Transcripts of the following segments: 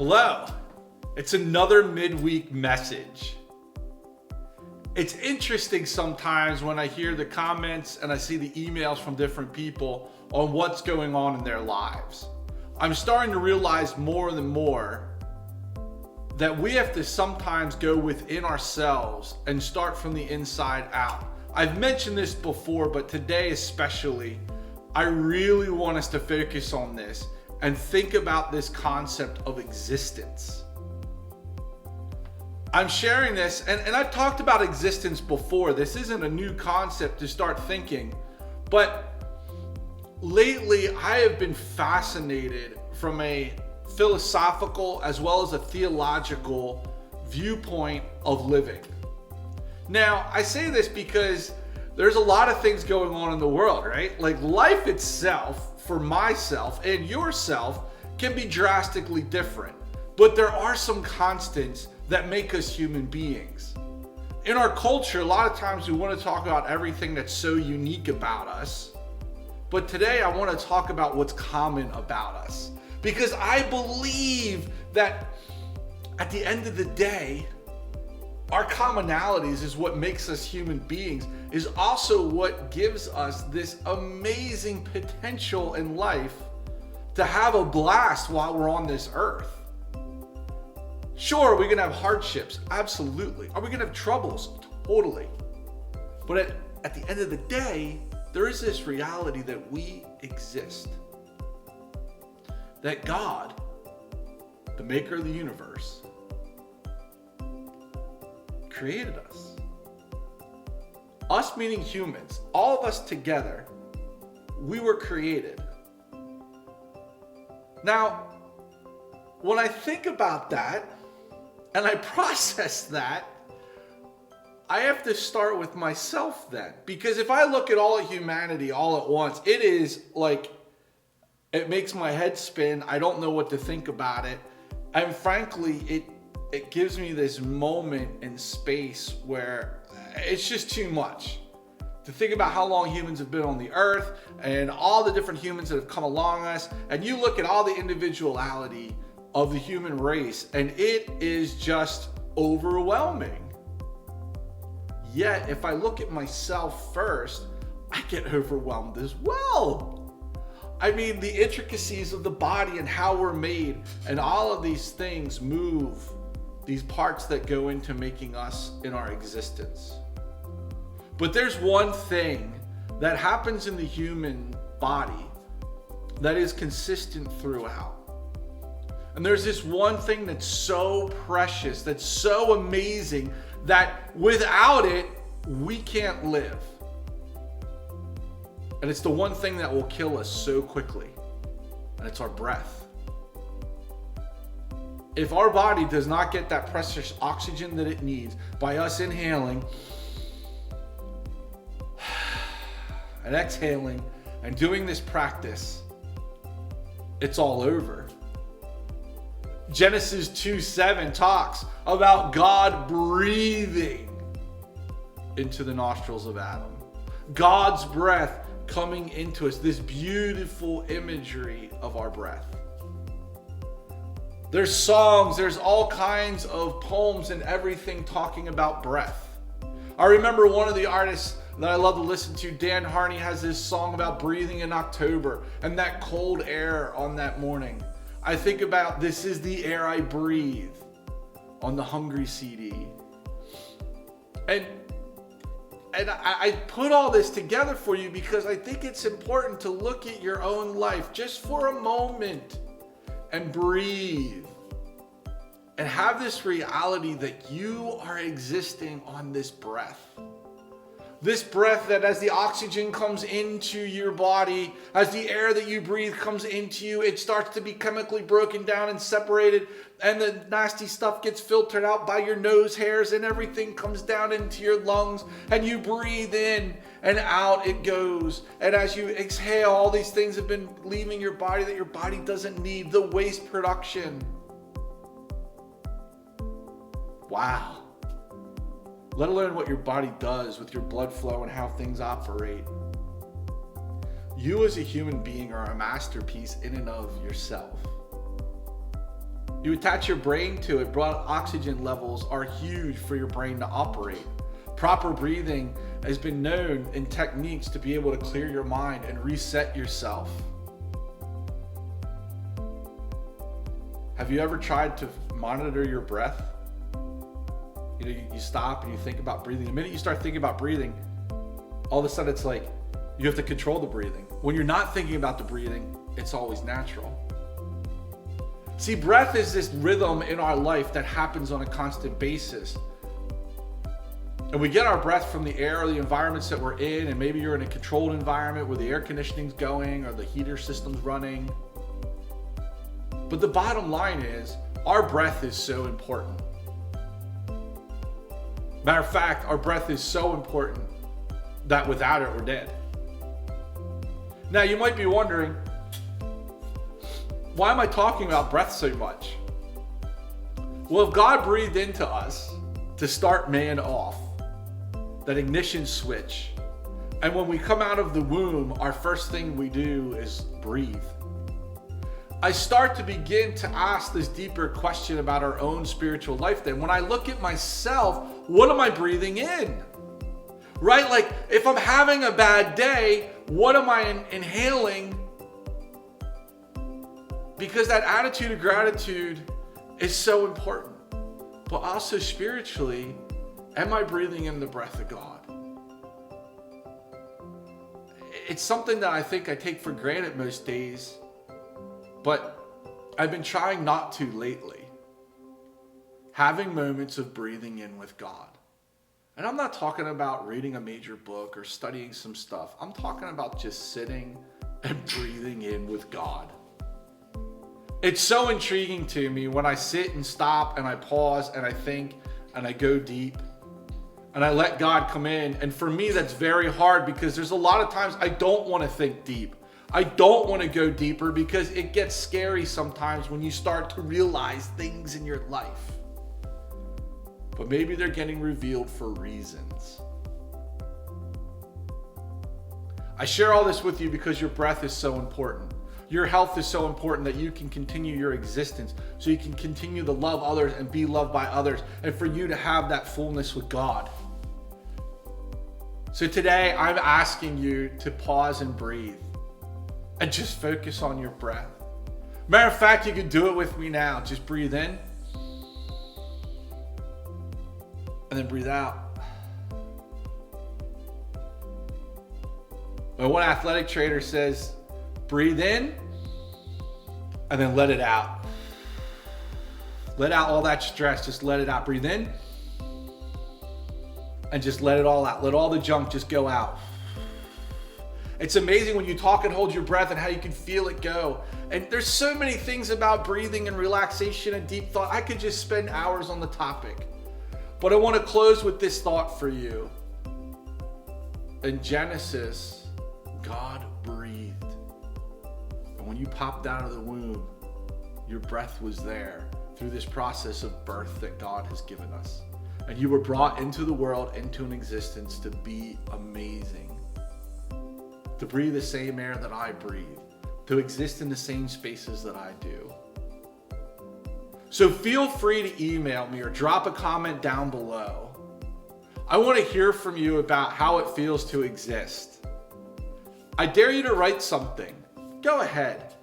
Hello, it's another midweek message. It's interesting sometimes when I hear the comments and I see the emails from different people on what's going on in their lives. I'm starting to realize more and more that we have to sometimes go within ourselves and start from the inside out. I've mentioned this before, but today especially, I really want us to focus on this and think about this concept of existence. I'm sharing this, and I've talked about existence before. This isn't a new concept to start thinking, but lately I have been fascinated from a philosophical as well as a theological viewpoint of living. Now, I say this because there's a lot of things going on in the world, right? Like life itself, for myself and yourself, can be drastically different. But there are some constants that make us human beings. In our culture, a lot of times we want to talk about everything that's so unique about us. But today I want to talk about what's common about us. Because I believe that at the end of the day, our commonalities is what makes us human beings, is also what gives us this amazing potential in life to have a blast while we're on this earth. Sure, are we gonna have hardships? Absolutely. Are we gonna have troubles? Totally. But at the end of the day, there is this reality that we exist. That God, the maker of the universe, created us. Us meaning humans, all of us together, we were created. Now, when I think about that and I process that, I have to start with myself then. Because if I look at all of humanity all at once, it is like, it makes my head spin. I don't know what to think about it. And frankly, it gives me this moment in space where it's just too much to think about how long humans have been on the earth and all the different humans that have come along us. And you look at all the individuality of the human race and it is just overwhelming. Yet, if I look at myself first, I get overwhelmed as well. I mean, the intricacies of the body and how we're made and all of these things move these parts that go into making us in our existence. But there's one thing that happens in the human body that is consistent throughout. And there's this one thing that's so precious, that's so amazing, that without it, we can't live. And it's the one thing that will kill us so quickly, and it's our breath. If our body does not get that precious oxygen that it needs by us inhaling and exhaling and doing this practice, it's all over. Genesis 2:7 talks about God breathing into the nostrils of Adam. God's breath coming into us, this beautiful imagery of our breath. There's songs, there's all kinds of poems and everything talking about breath. I remember one of the artists that I love to listen to, Dan Harney, has this song about breathing in October and that cold air on that morning. I think about This Is the Air I Breathe on the Hungry CD. And I put all this together for you because I think it's important to look at your own life just for a moment and breathe and have this reality that you are existing on this breath. This breath that as the oxygen comes into your body, as the air that you breathe comes into you, it starts to be chemically broken down and separated, and the nasty stuff gets filtered out by your nose hairs and everything comes down into your lungs, and you breathe in and out it goes. And as you exhale, all these things have been leaving your body that your body doesn't need, the waste production. Wow. Let alone what your body does with your blood flow and how things operate. You as a human being are a masterpiece in and of yourself. You attach your brain to it. Blood oxygen levels are huge for your brain to operate. Proper breathing has been known in techniques to be able to clear your mind and reset yourself. Have you ever tried to monitor your breath? You know, you stop and you think about breathing. The minute you start thinking about breathing, all of a sudden it's like you have to control the breathing. When you're not thinking about the breathing, it's always natural. See, breath is this rhythm in our life that happens on a constant basis. And we get our breath from the air or the environments that we're in, and maybe you're in a controlled environment where the air conditioning's going or the heater system's running. But the bottom line is, our breath is so important. Matter of fact, our breath is so important that without it, we're dead. Now, you might be wondering, why am I talking about breath so much? Well, if God breathed into us to start man off, that ignition switch, and when we come out of the womb, our first thing we do is breathe. I start to begin to ask this deeper question about our own spiritual life then. When I look at myself, what am I breathing in? Right? Like, if I'm having a bad day, what am I inhaling? Because that attitude of gratitude is so important. But also spiritually, am I breathing in the breath of God? It's something that I think I take for granted most days, but I've been trying not to lately. Having moments of breathing in with God. And I'm not talking about reading a major book or studying some stuff. I'm talking about just sitting and breathing in with God. It's so intriguing to me when I sit and stop and I pause and I think and I go deep and I let God come in. And for me, that's very hard because there's a lot of times I don't want to think deep. I don't want to go deeper because it gets scary sometimes when you start to realize things in your life. But maybe they're getting revealed for reasons. I share all this with you because your breath is so important. Your health is so important that you can continue your existence, so you can continue to love others and be loved by others, and for you to have that fullness with God. So today I'm asking you to pause and breathe and just focus on your breath. Matter of fact, you can do it with me now. Just breathe in and then breathe out. But one athletic trainer says, breathe in and then let it out. Let out all that stress. Just let it out. Breathe in and just let it all out. Let all the junk just go out. It's amazing when you talk and hold your breath and how you can feel it go. And there's so many things about breathing and relaxation and deep thought. I could just spend hours on the topic. But I want to close with this thought for you. In Genesis, God breathed. And when you popped out of the womb, your breath was there through this process of birth that God has given us. And you were brought into the world, into an existence to be amazing. To breathe the same air that I breathe. To exist in the same spaces that I do. So feel free to email me or drop a comment down below. I want to hear from you about how it feels to exist. I dare you to write something. Go ahead.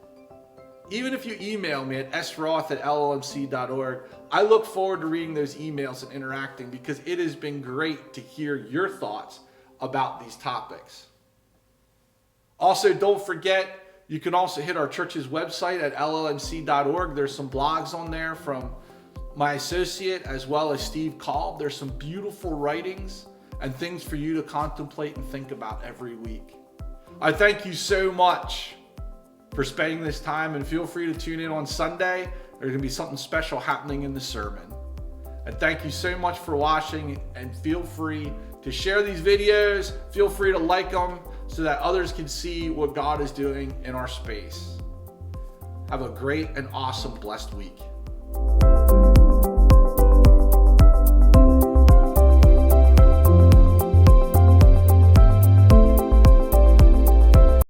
Even if you email me at sroth@llmc.org, I look forward to reading those emails and interacting because it has been great to hear your thoughts about these topics. Also, don't forget, you can also hit our church's website at llmc.org. There's some blogs on there from my associate as well as Steve Kolb. There's some beautiful writings and things for you to contemplate and think about every week. I thank you so much for spending this time, and feel free to tune in on Sunday. There's going to be something special happening in the sermon. And thank you so much for watching, and feel free to share these videos. Feel free to like them so that others can see what God is doing in our space. Have a great and awesome, blessed week.